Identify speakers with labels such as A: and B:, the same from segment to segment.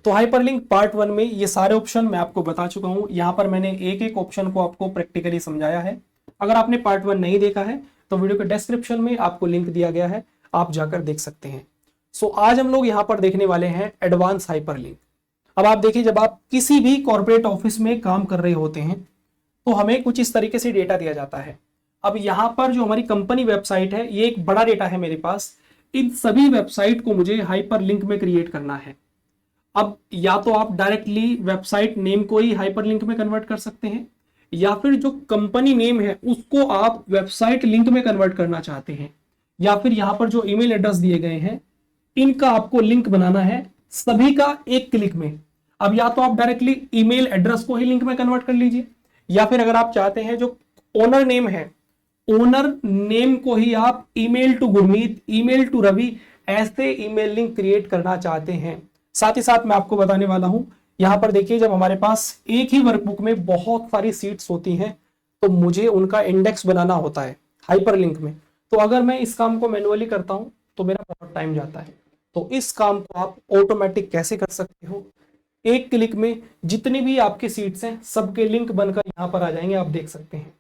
A: तो hyperlink part 1 में ये सारे ऑप्शन मैं आपको बता चुका हूं। यहाँ पर मैंने एक एक ऑप्शन को आपको प्रैक्टिकली समझाया है। अगर आपने पार्ट 1 नहीं देखा है तो वीडियो के डिस्क्रिप्शन में आपको लिंक दिया गया है, आप जाकर देख सकते हैं। सो आज हम लोग यहाँ पर देखने वाले हैं एडवांस हाइपरलिंक। अब आप देखिए, जब आप किसी भी कॉर्पोरेट ऑफिस में काम कर रहे होते हैं तो हमें कुछ इस तरीके से डेटा दिया जाता है। अब यहाँ पर जो हमारी कंपनी वेबसाइट है, ये एक बड़ा डेटा है मेरे पास। इन सभी वेबसाइट को मुझे हाइपरलिंक में क्रिएट करना है। अब या तो आप डायरेक्टली वेबसाइट नेम को ही हाइपरलिंक में कन्वर्ट कर सकते हैं, या फिर जो कंपनी नेम है उसको आप वेबसाइट लिंक में कन्वर्ट करना चाहते हैं, या फिर यहां पर जो ईमेल एड्रेस दिए गए हैं इनका आपको लिंक बनाना है सभी का एक क्लिक में। अब या तो आप डायरेक्टली ईमेल एड्रेस को ही लिंक में कन्वर्ट कर लीजिए, या फिर अगर आप चाहते हैं जो ओनर नेम है, ओनर नेम को ही आप email to Gurmeet, email to Ravi, ऐसे ईमेल लिंक क्रिएट करना चाहते हैं। साथ ही साथ मैं आपको बताने वाला हूं, यहां पर देखिए, जब हमारे पास एक ही वर्कबुक में बहुत सारी सीट्स होती हैं तो मुझे उनका इंडेक्स बनाना होता है हाइपरलिंक में। तो अगर मैं इस काम को मैन्युअली करता हूं तो मेरा बहुत टाइम जाता है। तो इस काम को आप ऑटोमेटिक कैसे कर सकते हो, एक क्लिक में जितनी भी आपकी सीट्स हैं सबके लिंक बनकर यहां पर आ जाएंगे, आप देख सकते हैं।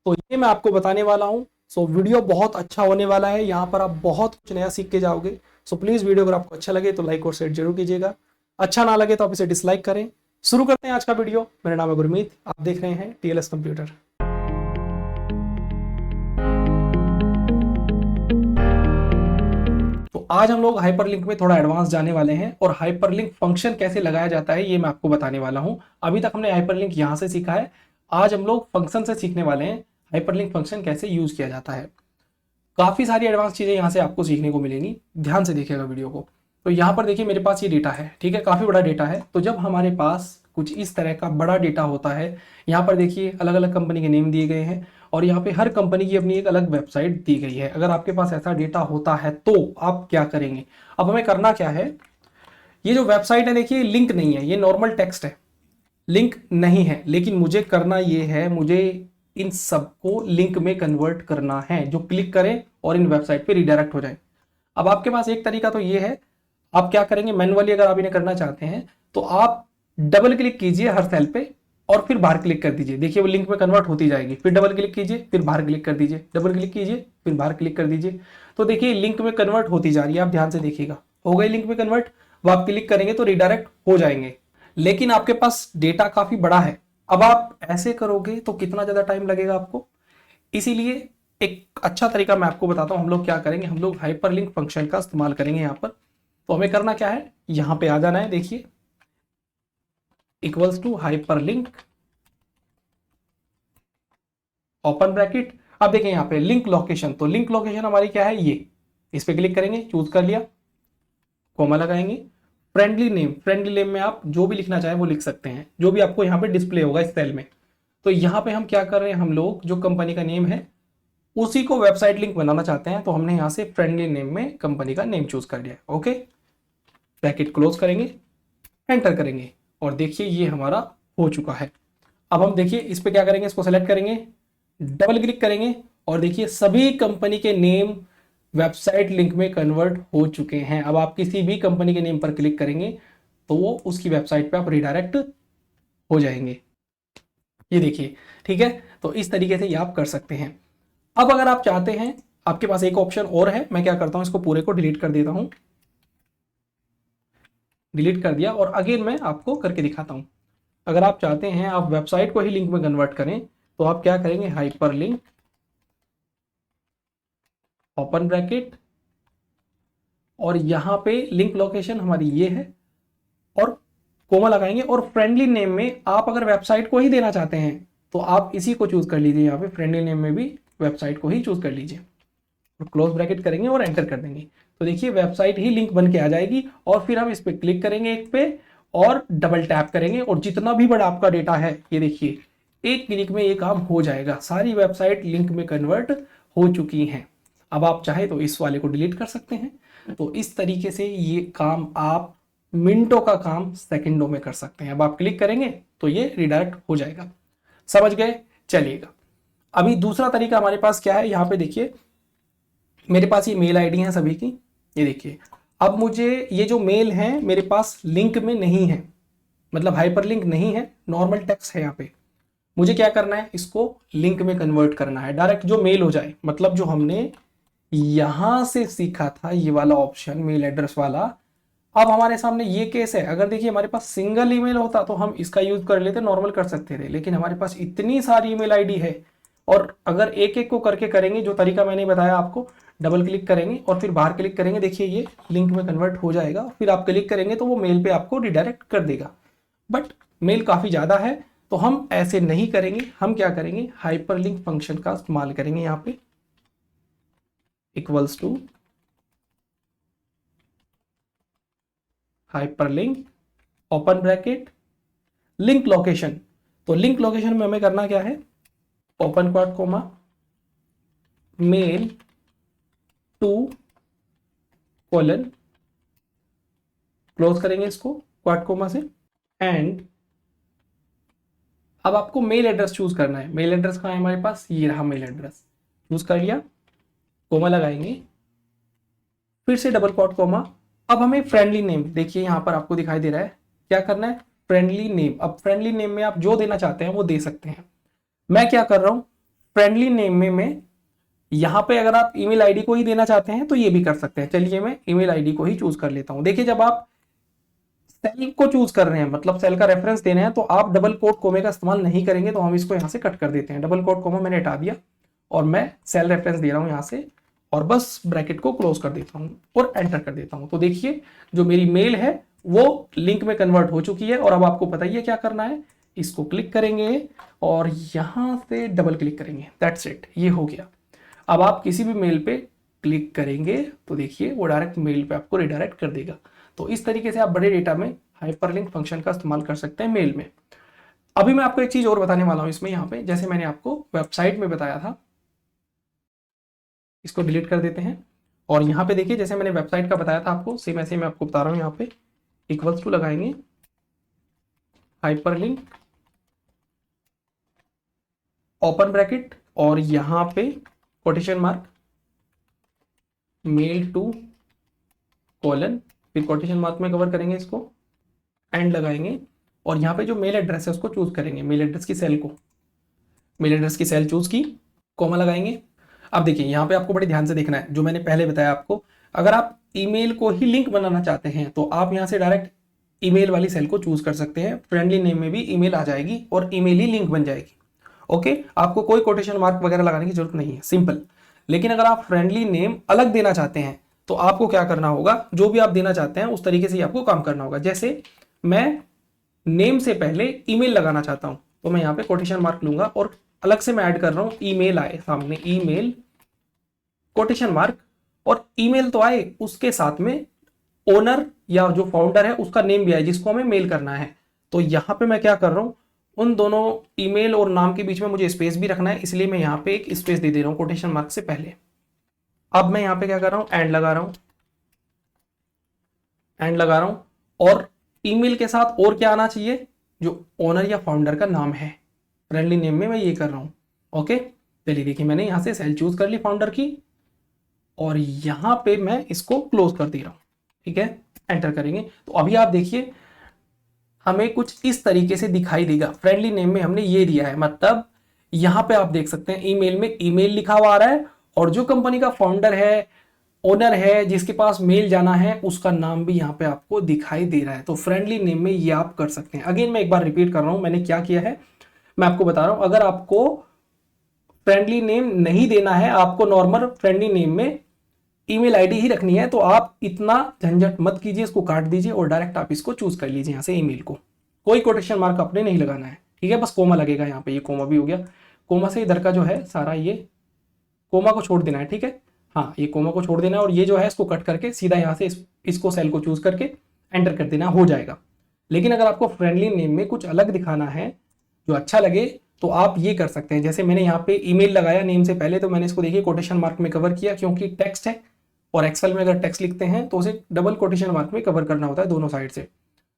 A: तो ये मैं आपको बताने वाला हूं। सो वीडियो बहुत अच्छा होने वाला है, यहाँ पर आप बहुत कुछ नया सीख के जाओगे। सो प्लीज वीडियो अगर आपको अच्छा लगे तो लाइक और शेयर जरूर कीजिएगा, अच्छा ना लगे तो आप इसे डिसलाइक करें। शुरू करते हैं आज का वीडियो। मेरा नाम है गुरमीत, आप देख रहे हैं टीएलएस कंप्यूटर। तो आज हम लोग हाइपरलिंक में थोड़ा एडवांस जाने वाले हैं और हाइपरलिंक फंक्शन कैसे लगाया जाता है ये मैं आपको बताने वाला हूं। अभी तक हमने हाइपरलिंक यहां से सीखा है, आज हम लोग फंक्शन से सीखने वाले हैं हाइपरलिंक फंक्शन कैसे यूज किया जाता है। काफी सारी एडवांस चीजें यहाँ से आपको सीखने को मिलेंगी, ध्यान से देखिएगा वीडियो को। तो यहाँ पर देखिए, मेरे पास ये डेटा है, ठीक है, काफी बड़ा डेटा है। तो जब हमारे पास कुछ इस तरह का बड़ा डेटा होता है, यहाँ पर देखिए अलग अलग कंपनी के नेम दिए गए हैं और यहाँ पे हर कंपनी की अपनी एक अलग वेबसाइट दी गई है। अगर आपके पास ऐसा डेटा होता है तो आप क्या करेंगे। अब हमें करना क्या है, ये जो वेबसाइट है देखिए लिंक नहीं है, ये नॉर्मल टेक्स्ट है, लिंक नहीं है, लेकिन मुझे करना ये है, मुझे इन सबको लिंक में कन्वर्ट करना है जो क्लिक करें और इन वेबसाइट पे रिडायरेक्ट हो जाए। अब आपके पास एक तरीका तो ये है, आप क्या करेंगे मैनुअली, अगर आप इन्हें करना चाहते हैं तो आप डबल क्लिक कीजिए हर सेल पे और फिर बाहर क्लिक कर दीजिए। देखिए वो लिंक में कन्वर्ट होती जाएगी। फिर डबल क्लिक कीजिए, फिर बाहर क्लिक कर दीजिए, डबल क्लिक कीजिए, फिर बाहर क्लिक कर दीजिए। तो देखिए लिंक में कन्वर्ट होती जा रही है, आप ध्यान से देखिएगा, हो गई लिंक में कन्वर्ट। वो आप क्लिक करेंगे तो रिडायरेक्ट हो जाएंगे, लेकिन आपके पास डेटा काफी बड़ा है। अब आप ऐसे करोगे तो कितना ज्यादा टाइम लगेगा आपको, इसीलिए एक अच्छा तरीका मैं आपको बताता हूं। हम लोग क्या करेंगे, हम लोग हाइपरलिंक फंक्शन का इस्तेमाल करेंगे यहाँ पर। तो हमें करना क्या है, यहां पे आ जाना है, देखिए equals to hyperlink open bracket. अब देखिए यहाँ पे लिंक लोकेशन, तो लिंक लोकेशन हमारी क्या है, ये इस पे क्लिक करेंगे, चूज कर लिया, कोमा लगाएंगे। फ्रेंडली नेम, फ्रेंडली नेम में आप जो भी लिखना चाहे वो लिख सकते हैं, जो भी आपको यहाँ पे डिस्प्ले होगा इस सेल में। तो यहाँ पे हम क्या कर रहे हैं, हम लोग जो कंपनी का नेम है उसी को वेबसाइट लिंक बनाना चाहते हैं, तो हमने यहाँ से फ्रेंडली नेम में कंपनी का नेम चूज कर लिया। ओके, ब्रैकेट क्लोज करेंगे, एंटर करेंगे और देखिए ये हमारा हो चुका है। अब हम देखिए इस पे क्या करेंगे, इसको सेलेक्ट करेंगे, डबल क्लिक करेंगे और देखिए सभी कंपनी के नेम वेबसाइट लिंक में कन्वर्ट हो चुके हैं। अब आप किसी भी कंपनी के नेम पर क्लिक करेंगे तो वो उसकी वेबसाइट पे आप रिडायरेक्ट हो जाएंगे, ये देखिए, ठीक है। तो इस तरीके से ये आप कर सकते हैं। अब अगर आप चाहते हैं, आपके पास एक ऑप्शन और है, मैं क्या करता हूं, इसको पूरे को डिलीट कर देता हूं, डिलीट कर दिया और अगेन मैं आपको करके दिखाता हूं। अगर आप चाहते हैं आप वेबसाइट को ही लिंक में कन्वर्ट करें तो आप क्या करेंगे, हाइपरलिंक ओपन ब्रैकेट और यहां पे लिंक लोकेशन हमारी ये है और कोमा लगाएंगे और फ्रेंडली नेम में आप अगर वेबसाइट को ही देना चाहते हैं तो आप इसी को चूज कर लीजिए, यहाँ पे फ्रेंडली नेम में भी वेबसाइट को ही चूज कर लीजिए और क्लोज ब्रैकेट करेंगे और एंटर कर देंगे। तो देखिए वेबसाइट ही लिंक बन के आ जाएगी और फिर हम इस पे क्लिक करेंगे एक पे और डबल टैप करेंगे और जितना भी बड़ा आपका डेटा है ये देखिए एक क्लिक में ये काम हो जाएगा, सारी वेबसाइट लिंक में कन्वर्ट हो चुकी हैं। अब आप चाहे तो इस वाले को डिलीट कर सकते हैं। तो इस तरीके से ये काम आप मिनटों का काम सेकंडों में कर सकते हैं। अब आप क्लिक करेंगे तो ये रिडायरेक्ट हो जाएगा, समझ गए, चलिएगा। अभी दूसरा तरीका हमारे पास क्या है, यहाँ पे देखिए मेरे पास ये मेल आईडी है सभी की, ये देखिए। अब मुझे ये जो मेल है मेरे पास लिंक में नहीं है, मतलब हाइपरलिंक नहीं है, नॉर्मल टेक्स्ट है यहाँ पे। मुझे क्या करना है, इसको लिंक में कन्वर्ट करना है, डायरेक्ट जो मेल हो जाए। मतलब जो हमने यहां से सीखा था ये वाला ऑप्शन मेल एड्रेस वाला, अब हमारे सामने ये केस है। अगर देखिए हमारे पास सिंगल ईमेल होता तो हम इसका यूज कर लेते, नॉर्मल कर सकते थे, लेकिन हमारे पास इतनी सारी ईमेल आईडी है, और अगर एक एक को करके करेंगे जो तरीका मैंने बताया आपको, डबल क्लिक करेंगे और फिर बाहर क्लिक करेंगे, देखिए ये लिंक में कन्वर्ट हो जाएगा, फिर आप क्लिक करेंगे तो वो मेल पे आपको रिडायरेक्ट कर देगा। बट मेल काफी ज्यादा है तो हम ऐसे नहीं करेंगे, हम क्या करेंगे, हाइपरलिंक फंक्शन का इस्तेमाल करेंगे। यहाँ पे equals to hyperlink open bracket link location. तो लिंक लोकेशन में हमें करना क्या है, open quote comma mail to colon, close करेंगे इसको क्वाड कोमा से, एंड अब आपको मेल एड्रेस चूज करना है। मेल एड्रेस कहाँ है हमारे पास, ये रहा मेल एड्रेस, चूज कर लिया, कोमा लगाएंगे, फिर से डबल क्वाड कोमा। अब हमें फ्रेंडली नेम, देखिए यहां पर आपको दिखाई दे रहा है, क्या करना है, फ्रेंडली नेम। अब फ्रेंडली नेम में आप जो देना चाहते हैं वो दे सकते हैं। मैं क्या कर रहा हूं, फ्रेंडली नेम में मैं यहां पे अगर आप ईमेल आईडी को ही देना चाहते हैं तो ये भी कर सकते हैं। चलिए मैं ईमेल आईडी को ही चूज कर लेता हूं। देखिए जब आप सेल को चूज कर रहे हैं, मतलब सेल का रेफरेंस देना है, तो आप डबल कोट कोमे का इस्तेमाल नहीं करेंगे, तो हम इसको यहां से कट कर देते हैं। डबल कोट कोमा मैंने हटा दिया और मैं सेल रेफरेंस दे रहा हूं यहां से, और बस ब्रैकेट को क्लोज कर देता हूं और एंटर कर देता हूं। तो देखिए जो मेरी मेल है वो लिंक में कन्वर्ट हो चुकी है। और अब आपको पता ही है क्या करना है, इसको क्लिक करेंगे और यहां से डबल क्लिक करेंगे, दैट्स इट, ये हो गया। अब आप किसी भी मेल पे क्लिक करेंगे तो देखिए वो डायरेक्ट मेल पे आपको रिडायरेक्ट कर देगा। तो इस तरीके से आप बड़े डेटा में हाइपरलिंक फंक्शन का इस्तेमाल कर सकते हैं मेल में। अभी मैं आपको एक चीज और बताने वाला हूं इसमें, यहाँ पे जैसे मैंने आपको वेबसाइट में बताया था, इसको डिलीट कर देते हैं। और यहाँ पे देखिए जैसे मैंने वेबसाइट का बताया था आपको, सेम ऐसे मैं आपको बता रहा हूँ। यहाँ पे इक्वल्स टू लगाएंगे, हाइपरलिंक ओपन ब्रैकेट और यहाँ पे quotation mark mail to colon, फिर कोटेशन मार्क में कवर करेंगे इसको, एंड लगाएंगे और यहाँ पे जो मेल एड्रेस है उसको चूज करेंगे, मेल एड्रेस की सेल को, मेल एड्रेस की सेल चूज की, कोमा लगाएंगे। अब देखिए यहाँ पे आपको बड़े ध्यान से देखना है, जो मैंने पहले बताया आपको, अगर आप ईमेल को ही लिंक बनाना चाहते हैं तो आप यहाँ से डायरेक्ट ईमेल वाली सेल को चूज कर सकते हैं। फ्रेंडली नेम में भी ईमेल आ जाएगी और ईमेल ही लिंक बन जाएगी। ओके, आपको कोई कोटेशन मार्क वगैरह लगाने की जरूरत नहीं है, सिंपल। लेकिन अगर आप फ्रेंडली नेम अलग देना चाहते हैं तो आपको क्या करना होगा, जो भी आप देना चाहते हैं उस तरीके से ही आपको काम करना होगा। जैसे मैं नेम से पहले ईमेल लगाना चाहता हूं तो मैं यहाँ पे कोटेशन मार्क लूंगा और अलग से मैं ऐड कर रहा हूं, ईमेल आए सामने, ईमेल कोटेशन मार्क, और ईमेल तो आए उसके साथ में ओनर या जो फाउंडर है उसका नेम भी आए जिसको हमें मेल करना है। तो यहाँ पे मैं क्या कर रहा हूँ, उन दोनों ईमेल और नाम के बीच में मुझे स्पेस भी रखना है, इसलिए मैं यहाँ पे एक स्पेस दे दे रहा हूँ कोटेशन मार्क से पहले। अब मैं यहाँ पे क्या कर रहा हूँ, एंड लगा रहा हूँ, एंड लगा रहा हूँ, और ईमेल के साथ और क्या आना चाहिए, जो ओनर या फाउंडर का नाम है। फ्रेंडली नेम में मैं ये कर रहा हूँ। ओके, चलिए देखिए मैंने यहाँ से सेल चूज कर ली फाउंडर की, और यहाँ पे मैं इसको क्लोज कर दे रहा हूँ। ठीक है, एंटर करेंगे तो अभी आप देखिए हमें कुछ इस तरीके से दिखाई देगा। फ्रेंडली नेम में हमने ये दिया है, मतलब यहाँ पे आप देख सकते हैं ईमेल में ईमेल लिखा हुआ आ रहा है, और जो कंपनी का फाउंडर है, ओनर है, जिसके पास मेल जाना है, उसका नाम भी यहाँ पे आपको दिखाई दे रहा है। तो फ्रेंडली नेम में ये आप कर सकते हैं। अगेन मैं एक बार रिपीट कर रहा हूं मैंने क्या किया है, मैं आपको बता रहा हूं। अगर आपको फ्रेंडली नेम नहीं देना है, आपको नॉर्मल फ्रेंडली नेम में ईमेल आईडी ही रखनी है, तो आप इतना झंझट मत कीजिए, इसको काट दीजिए और डायरेक्ट आप इसको चूज कर लीजिए यहाँ से ईमेल को। कोई कोटेशन मार्क आपने नहीं लगाना है, ठीक है, बस कोमा लगेगा यहाँ पे। ये कोमा भी हो गया, कोमा से इधर का जो है सारा ये कोमा को छोड़ देना है, ठीक है, हाँ ये कोमा को छोड़ देना है, और ये जो है इसको कट करके सीधा यहाँ से इसको सेल को चूज करके एंटर कर देना, हो जाएगा। लेकिन अगर आपको फ्रेंडली नेम में कुछ अलग दिखाना है जो अच्छा लगे तो आप ये कर सकते हैं। जैसे मैंने यहाँ पे ईमेल लगाया नेम से पहले, तो मैंने इसको देखिए कोटेशन मार्क में कवर किया, क्योंकि टेक्स्ट है और एक्सेल में अगर टेक्स्ट लिखते हैं तो उसे डबल कोटेशन मार्क में कवर करना होता है दोनों साइड से।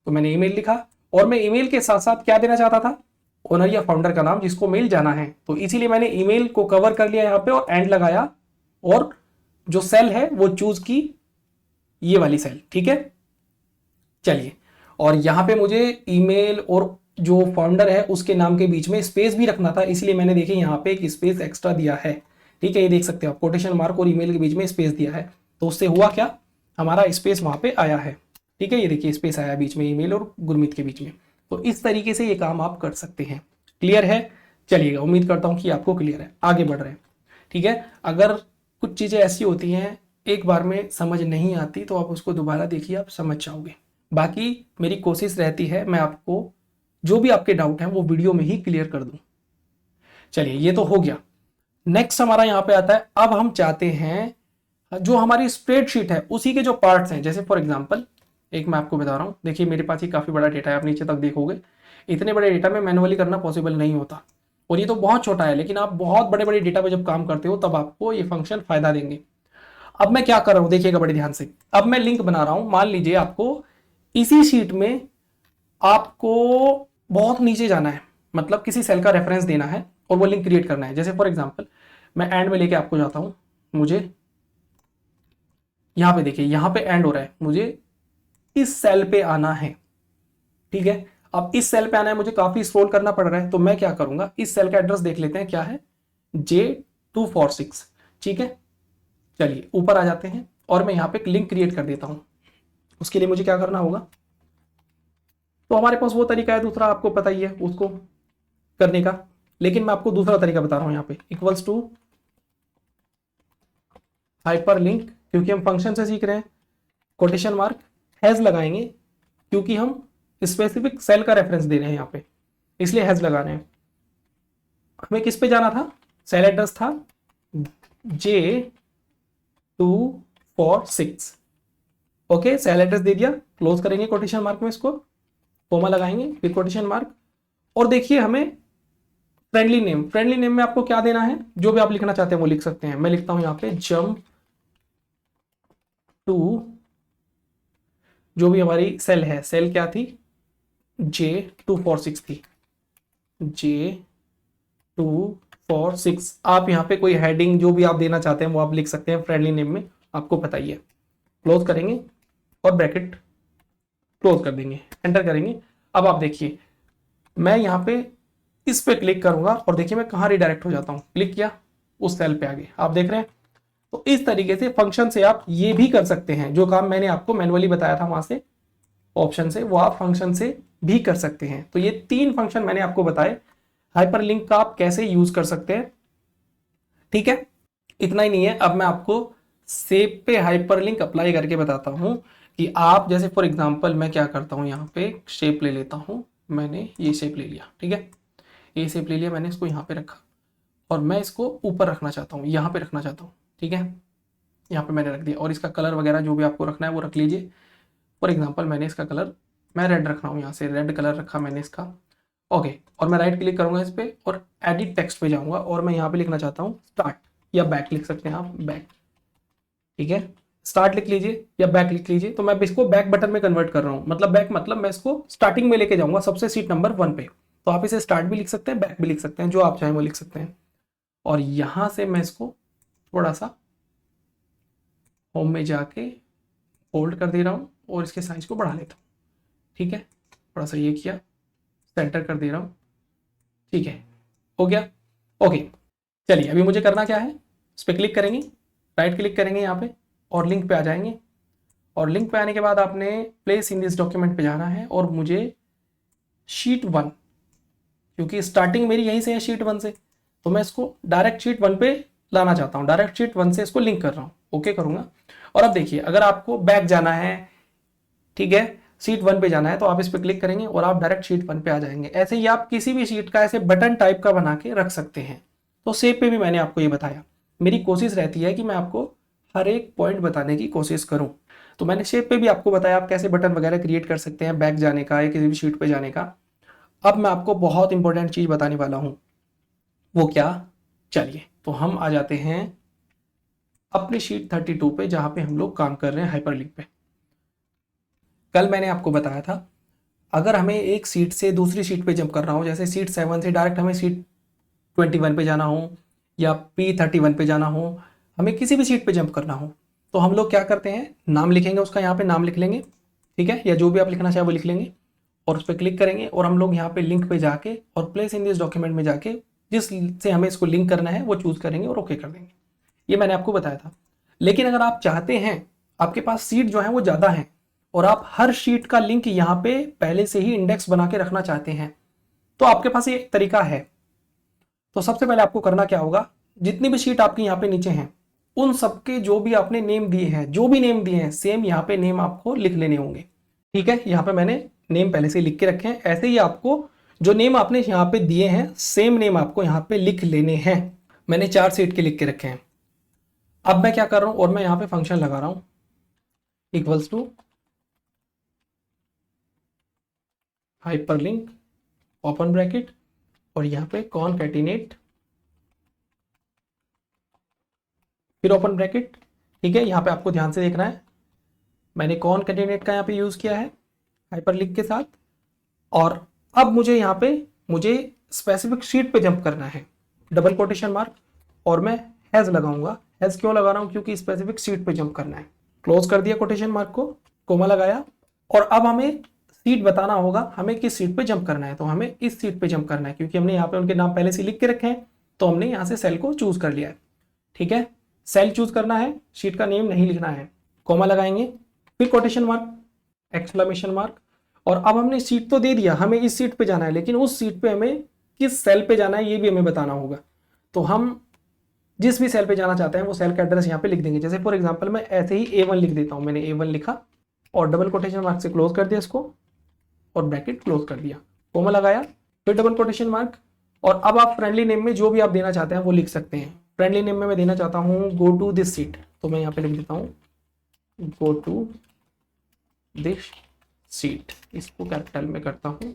A: तो मैंने ईमेल लिखा, और मैं ईमेल के साथ साथ क्या देना चाहता था, ओनर या फाउंडर का नाम जिसको मेल जाना है, तो इसीलिए मैंने ईमेल को कवर कर लिया यहाँ पे और एंड लगाया, और जो सेल है वो चूज की ये वाली सेल, ठीक है। चलिए, और यहाँ पे मुझे ईमेल और जो फाउंडर है उसके नाम के बीच में स्पेस भी रखना था, इसलिए मैंने देखिए यहाँ पे एक स्पेस एक्स्ट्रा दिया है, ठीक है। ये देख सकते हो आप, कोटेशन मार्क और ईमेल के बीच में स्पेस दिया है, तो उससे हुआ क्या, हमारा स्पेस वहां पे आया है, ठीक है। ये देखिए स्पेस आया बीच में ईमेल और गुरमीत के बीच में। तो इस तरीके से ये काम आप कर सकते हैं। क्लियर है? चलिएगा, उम्मीद करता हूँ कि आपको क्लियर है। आगे बढ़ रहे हैं, ठीक है। अगर कुछ चीज़ें ऐसी होती हैं एक बार में समझ नहीं आती तो आप उसको दोबारा देखिए, आप समझ जाओगे। बाकी मेरी कोशिश रहती है मैं आपको जो भी आपके डाउट हैं वो वीडियो में ही क्लियर कर दूं। चलिए, ये तो हो गया। नेक्स्ट हमारा यहाँ पे आता है, अब हम चाहते हैं जो हमारी स्प्रेडशीट है उसी के जो पार्ट्स हैं, जैसे फॉर एग्जांपल एक मैं आपको बता रहा हूँ, देखिए मेरे पास ही काफ़ी बड़ा डेटा है, आप नीचे तक देखोगे इतने बड़े डेटा में मैनुअली करना पॉसिबल नहीं होता, और ये तो बहुत छोटा है, लेकिन आप बहुत बड़े बड़े डेटा पर जब काम करते हो तब आपको ये फंक्शन फायदा देंगे। अब मैं क्या कर रहा हूँ देखिएगा बड़े ध्यान से, अब मैं लिंक बना रहा हूँ। मान लीजिए आपको इसी शीट में आपको बहुत नीचे जाना है, मतलब किसी सेल का रेफरेंस देना है और वो लिंक क्रिएट करना है। जैसे फॉर एग्जांपल मैं एंड में लेके आपको जाता हूं, मुझे यहां पे देखिए यहां पे एंड हो रहा है, मुझे इस सेल पे आना है, ठीक है। अब इस सेल पे आना है, मुझे काफी स्क्रॉल करना पड़ रहा है, तो मैं क्या करूंगा, इस सेल का एड्रेस देख लेते हैं क्या है, J246, ठीक है। चलिए ऊपर आ जाते हैं और मैं यहां पे एक लिंक क्रिएट कर देता हूं। उसके लिए मुझे क्या करना होगा, तो हमारे पास वो तरीका है दूसरा, आपको पता ही है उसको करने का, लेकिन मैं आपको दूसरा तरीका बता रहा हूं। यहाँ पे इक्वल्स टू हाइपरलिंक, क्योंकि हम फंक्शन से सीख रहे हैं, कोटेशन मार्क हैज लगाएंगे क्योंकि हम स्पेसिफिक सेल का रेफरेंस दे रहे हैं यहाँ पे, इसलिए हैज लगा रहे हैं। हमें किस पे जाना था, सेल एड्रेस था J246, ओके। सेल एड्रेस दे दिया, क्लोज करेंगे कोटेशन मार्क में, इसको कोमा लगाएंगे, फिर कोटेशन मार्क, और देखिए हमें फ्रेंडली नेम, फ्रेंडली नेम में आपको क्या देना है, जो भी आप लिखना चाहते हैं वो लिख सकते हैं। मैं लिखता हूं यहां पे जंप टू, जो भी हमारी सेल है, सेल क्या थी, J246 थी, J246। आप यहाँ पे कोई हेडिंग जो भी आप देना चाहते हैं वो आप लिख सकते हैं फ्रेंडली नेम में, आपको पता ही है। क्लोज करेंगे और ब्रैकेट क्लोज कर देंगे, एंटर करेंगे। अब आप देखिए मैं यहाँ पे इस पे क्लिक करूंगा और देखिए मैं कहाँ रिडायरेक्ट हो जाता हूँ, क्लिक किया उस सेल पे आगे, आप देख रहे हैं। तो इस तरीके से फंक्शन से आप ये भी कर सकते हैं, जो काम मैंने आपको मैनुअली बताया था वहां से ऑप्शन से, वो आप फंक्शन से भी कर सकते हैं। तो ये 3 फंक्शन मैंने आपको बताए हाइपरलिंक का आप कैसे यूज कर सकते हैं, ठीक है। इतना ही नहीं है, अब मैं आपको शेप पे हाइपरलिंक अप्लाई करके बताता हूं कि आप जैसे फॉर एग्जांपल मैं क्या करता हूं, यहाँ पे शेप ले लेता हूं, मैंने ये शेप ले लिया, ठीक है। ये शेप ले लिया मैंने, इसको यहाँ पे रखा और मैं इसको ऊपर रखना चाहता हूँ, यहाँ पे रखना चाहता हूँ, ठीक है। यहाँ पे मैंने रख दिया और इसका कलर वगैरह जो भी आपको रखना है वो रख लीजिए। फॉर एग्जांपल मैंने इसका कलर मैं रेड रख रहा हूँ, यहाँ से रेड कलर रखा मैंने इसका, ओके। और मैं राइट क्लिक करूंगा इस पर और एडिट टेक्स्ट पे जाऊंगा और मैं यहाँ पे लिखना चाहता हूँ स्टार्ट, या बैक लिख सकते हैं आप, बैक, ठीक है। स्टार्ट लिख लीजिए या बैक लिख लीजिए। तो मैं इसको बैक बटन में कन्वर्ट कर रहा हूँ, मतलब बैक मतलब मैं इसको स्टार्टिंग में लेके जाऊंगा, सबसे सीट नंबर 1 पे। तो आप इसे स्टार्ट भी लिख सकते हैं, बैक भी लिख सकते हैं, जो आप चाहें वो लिख सकते हैं। और यहां से मैं इसको थोड़ा सा होम में जाके होल्ड कर दे रहा हूं और इसके साइज को बढ़ा लेता हूं, ठीक है। थोड़ा सा ये किया, सेंटर कर दे रहा हूं, ठीक है, हो गया, ओके। चलिए अभी मुझे करना क्या है, इस पर क्लिक करेंगे, राइट क्लिक करेंगे यहाँ पे और लिंक पे आ जाएंगे। और लिंक पे आने के बाद आपने प्लेस इन दिस डॉक्यूमेंट पे जाना है और मुझे शीट 1, क्योंकि स्टार्टिंग मेरी यहीं से है शीट 1 से, तो मैं इसको डायरेक्ट शीट 1 पे लाना चाहता हूँ, डायरेक्ट शीट 1 से इसको लिंक कर रहा हूँ, ओके करूंगा। और अब देखिए अगर आपको बैक जाना है, ठीक है, शीट 1 पे जाना है, तो आप इस पे क्लिक करेंगे और आप डायरेक्ट शीट 1 पे आ जाएंगे। ऐसे ही आप किसी भी शीट का ऐसे बटन टाइप का बना के रख सकते हैं। तो शेप पे भी मैंने आपको ये बताया, मेरी कोशिश रहती है कि मैं आपको हर एक पॉइंट बताने की कोशिश करूं। तो मैंने शेप पे भी आपको बताया आप कैसे बटन वगैरह क्रिएट कर सकते हैं बैक जाने का या किसी भी शीट पे जाने का। अब मैं आपको बहुत इंपॉर्टेंट चीज बताने वाला हूं, वो क्या, चलिए तो हम आ जाते हैं अपनी शीट 32 पे, जहां पे हम लोग काम कर रहे हैं हाइपरलिंक पे। कल मैंने आपको बताया था अगर हमें एक सीट से दूसरी सीट पे जंप करना हो, जैसे सीट 7 से डायरेक्ट हमें सीट 21 पे जाना हो या P31 पे जाना हो, हमें किसी भी सीट पे जंप करना हो, तो हम लोग क्या करते हैं, नाम लिखेंगे उसका, यहाँ पे नाम लिख लेंगे, ठीक है, या जो भी आप लिखना चाहे वो लिख लेंगे और उस पर क्लिक करेंगे और हम लोग यहाँ पे लिंक पे जाके और प्लेस इन दिस डॉक्यूमेंट में जाके जिस से हमें इसको लिंक करना है वो चूज करेंगे और ओके कर देंगे। ये मैंने आपको बताया था। लेकिन अगर आप चाहते हैं, आपके पास सीट जो है वो ज़्यादा है और आप हर शीट का लिंक यहाँ पे पहले से ही इंडेक्स बना के रखना चाहते हैं, तो आपके पास ये तरीका है। तो सबसे पहले आपको करना क्या होगा, जितनी भी शीट आपकी यहाँ पे नीचे हैं उन सबके जो भी आपने नेम दिए हैं, जो भी नेम दिए हैं सेम यहाँ पे नेम आपको लिख लेने होंगे। ठीक है, यहाँ पे मैंने नेम पहले से लिख के रखे हैं, ऐसे ही आपको जो नेम आपने यहाँ पे दिए हैं सेम नेम आपको यहाँ पे लिख लेने हैं। मैंने 4 सीट के लिख के रखे हैं। अब मैं क्या कर रहा हूं, और मैं यहाँ पे फंक्शन लगा रहा हूं equals to hyperlink open bracket और यहाँ पे कॉनकैटिनेट फिर ओपन ब्रैकेट। ठीक है, यहाँ पे आपको ध्यान से देखना है, मैंने कॉनकैटिनेट का यहाँ पे यूज किया है हाइपरलिंक के साथ। और अब मुझे यहाँ पे मुझे स्पेसिफिक शीट पे जंप करना है, डबल कोटेशन मार्क और मैं हैज लगाऊंगा। हैज क्यों लगा रहा हूं, क्योंकि स्पेसिफिक शीट पे जंप करना है। क्लोज कर दिया कोटेशन मार्क को, कोमा लगाया और अब हमें सीट बताना होगा हमें किस सीट पे जंप करना है। तो हमें इस सीट पे जंप करना है, क्योंकि हमने यहाँ पे उनके नाम पहले से लिख के रखे हैं तो हमने यहाँ से सेल को चूज कर लिया है। ठीक है, सेल चूज करना है, शीट का नेम नहीं लिखना है, कोमा लगाएंगे फिर कोटेशन मार्क एक्सक्लेमेशन मार्क। और अब हमने सीट तो दे दिया, हमें इस सीट पे जाना है, लेकिन उस सीट पे हमें किस सेल पे जाना है ये भी हमें बताना होगा। तो हम जिस भी सेल पे जाना चाहते हैं वो सेल का एड्रेस यहाँ पे लिख देंगे। जैसे फॉर एग्जांपल मैं ऐसे ही A1 लिख देता हूँ, मैंने A1 लिखा और डबल कोटेशन मार्क से क्लोज कर दिया इसको और ब्रैकेट क्लोज कर दिया, कोमा लगाया फिर डबल कोटेशन मार्क। और अब आप फ्रेंडली नेम में जो भी आप देना चाहते हैं वो लिख सकते हैं। फ्रेंडली नेम में मैं देना चाहता हूँ गो टू दिस सीट, तो मैं यहाँ पे लिख देता हूँ गो टू दिस सीट, इसको कैपिटल में करता हूँ।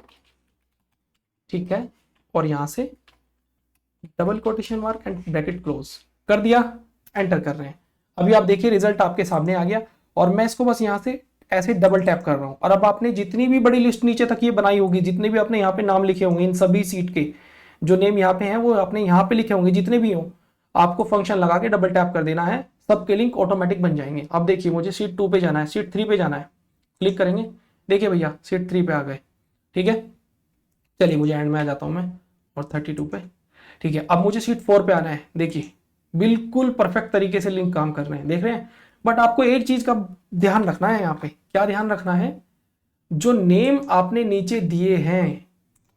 A: ठीक है, और यहाँ से double quotation mark and bracket close कर दिया, एंटर कर रहे हैं। अभी आप देखिए रिजल्ट आपके सामने आ गया और मैं इसको बस यहाँ से ऐसे डबल टैप कर रहा हूँ। और अब आपने जितनी भी बड़ी लिस्ट नीचे तक ये बनाई होगी, जितने भी आपने यहाँ पे नाम लिखे होंगे, इन सभी सीट के जो नेम यहाँ पे हैं वो आपने यहाँ पे लिखे होंगे, जितने भी हो आपको फंक्शन लगा के डबल टैप कर देना है, सबके लिंक ऑटोमेटिक बन जाएंगे। अब देखिए मुझे सीट 2 पे जाना है, सीट 3 पे जाना है, क्लिक करेंगे, देखिए भैया सीट 3 पे आ गए। ठीक है, चलिए मुझे एंड में आ जाता हूँ मैं और 32 पे। ठीक है, अब मुझे सीट 4 पे आना है, देखिए बिल्कुल परफेक्ट तरीके से लिंक काम कर रहे हैं, देख रहे हैं। बट आपको एक चीज का ध्यान रखना है, यहाँ पे क्या ध्यान रखना है, जो नेम आपने नीचे दिए हैं,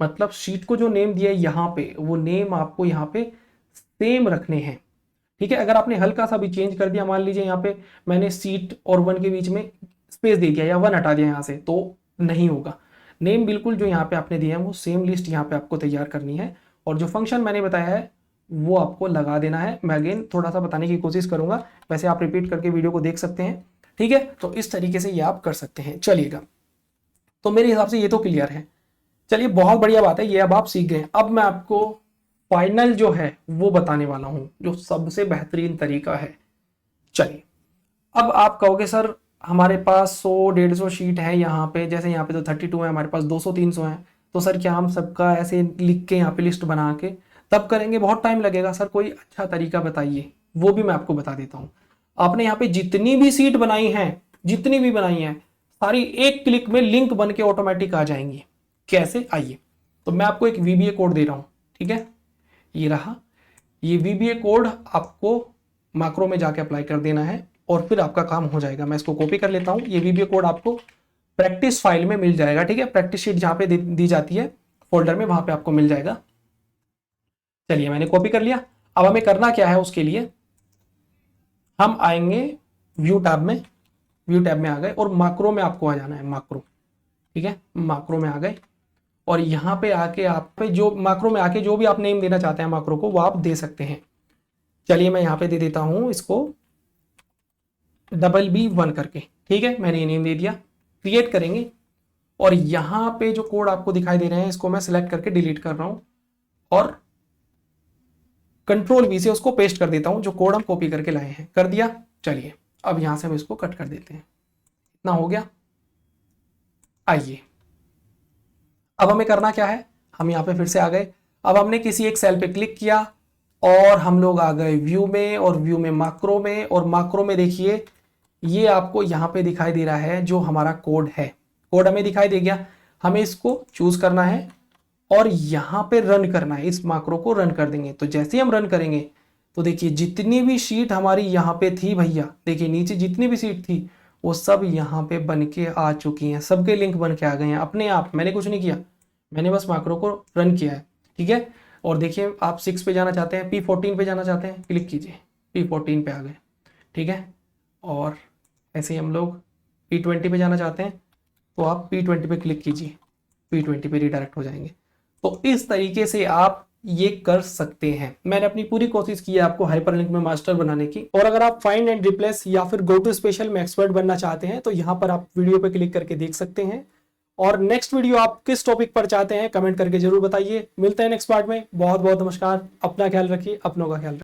A: मतलब शीट को जो नेम दिया है यहाँ पे, वो नेम आपको यहाँ पे सेम रखने हैं। ठीक है, अगर आपने हल्का सा भी चेंज कर दिया, मान लीजिए यहाँ पे मैंने सीट और 1 के बीच में स्पेस दे दिया या 1 हटा दिया यहाँ से, तो नहीं होगा। नेम बिल्कुल जो यहाँ पे आपने दिया है वो सेम लिस्ट यहाँ पे आपको तैयार करनी है और जो फंक्शन मैंने बताया है वो आपको लगा देना है। मैं अगेन थोड़ा सा बताने की कोशिश करूंगा, वैसे आप रिपीट करके वीडियो को देख सकते हैं। ठीक है, तो इस तरीके से ये आप कर सकते हैं। चलिएगा, तो मेरे हिसाब से ये तो क्लियर है। चलिए बहुत बढ़िया बात है, ये अब आप सीख गए। अब मैं आपको फाइनल जो है वो बताने वाला हूं, जो सबसे बेहतरीन तरीका है। चलिए, अब आप कहोगे सर हमारे पास 100-150 शीट है यहाँ पे, जैसे यहाँ पे तो 32 है, हमारे पास 200-300 है, तो सर क्या हम सबका ऐसे लिख के यहाँ पे लिस्ट बना के तब करेंगे, बहुत टाइम लगेगा। सर कोई अच्छा तरीका बताइए, वो भी मैं आपको बता देता हूँ। आपने यहाँ पे जितनी भी सीट बनाई है, जितनी भी बनाई है, सारी एक क्लिक में लिंक बन के ऑटोमेटिक आ जाएंगी। कैसे, आइए। तो मैं आपको एक VBA कोड दे रहा हूँ, ठीक है, ये रहा। ये VBA कोड आपको मैक्रो में जाके अप्लाई कर देना है और फिर आपका काम हो जाएगा। मैं इसको कॉपी कर लेता हूँ। ये VBA कोड आपको प्रैक्टिस फाइल में मिल जाएगा, ठीक है, प्रैक्टिस शीट जहाँ पे दी जाती है फोल्डर में, वहां पे आपको मिल जाएगा। चलिए मैंने कॉपी कर लिया। अब हमें करना क्या है, उसके लिए हम आएंगे व्यू टैब में, व्यू टैब में आ गए और मैक्रो में आपको आ जाना है, मैक्रो। ठीक है, मैक्रो में आ गए और यहाँ पे आके आप पे जो मैक्रो में आके जो भी आप नेम देना चाहते हैं मैक्रो को, वो आप दे सकते हैं। चलिए मैं यहाँ पे दे देता हूँ इसको BB1 करके। ठीक है, मैंने ये नेम दे दिया। क्रिएट करेंगे और यहाँ पे जो कोड आपको दिखाई दे रहे हैं इसको मैं सिलेक्ट करके डिलीट कर रहा हूँ और Ctrl V से उसको पेस्ट कर देता हूँ, जो कोड हम कॉपी करके लाए हैं। कर दिया। चलिए अब यहाँ से हम इसको कट कर देते हैं, इतना हो गया। आइए, अब हमें करना क्या है, हम यहाँ पे फिर से आ गए। अब हमने किसी एक सेल पे क्लिक किया और हम लोग आ गए व्यू में, और व्यू में मैक्रो में, और मैक्रो में देखिए ये आपको यहाँ पे दिखाई दे रहा है जो हमारा कोड है, कोड हमें दिखाई दे गया। हमें इसको चूज करना है और यहाँ पे रन करना है, इस माक्रो को रन कर देंगे। तो जैसे ही हम रन करेंगे तो देखिए जितनी भी शीट हमारी यहाँ पे थी भैया, देखिए नीचे जितनी भी शीट थी वो सब यहाँ पे बन के आ चुकी हैं, सबके लिंक बन के आ गए हैं अपने आप। मैंने कुछ नहीं किया, मैंने बस माक्रो को रन किया है, ठीक है। और देखिए आप 6 पे जाना चाहते हैं, P14 पे जाना चाहते हैं, क्लिक कीजिए, P14 पे आ गए, ठीक है। और ऐसे ही हम लोग P20 पे जाना चाहते हैं तो आप P20 पे क्लिक कीजिए, P20 पे रिडायरेक्ट हो जाएंगे। तो इस तरीके से आप ये कर सकते हैं। मैंने अपनी पूरी कोशिश की है आपको हाइपरलिंक में मास्टर बनाने की। और अगर आप फाइंड एंड रिप्लेस या फिर गो टू स्पेशल में एक्सपर्ट बनना चाहते हैं तो यहाँ पर आप वीडियो पे क्लिक करके देख सकते हैं। और नेक्स्ट वीडियो आप किस टॉपिक पर चाहते हैं कमेंट करके जरूर बताइए। मिलते हैं नेक्स्ट पार्ट में। बहुत बहुत नमस्कार, अपना ख्याल रखिए, अपनों का ख्याल रखिए।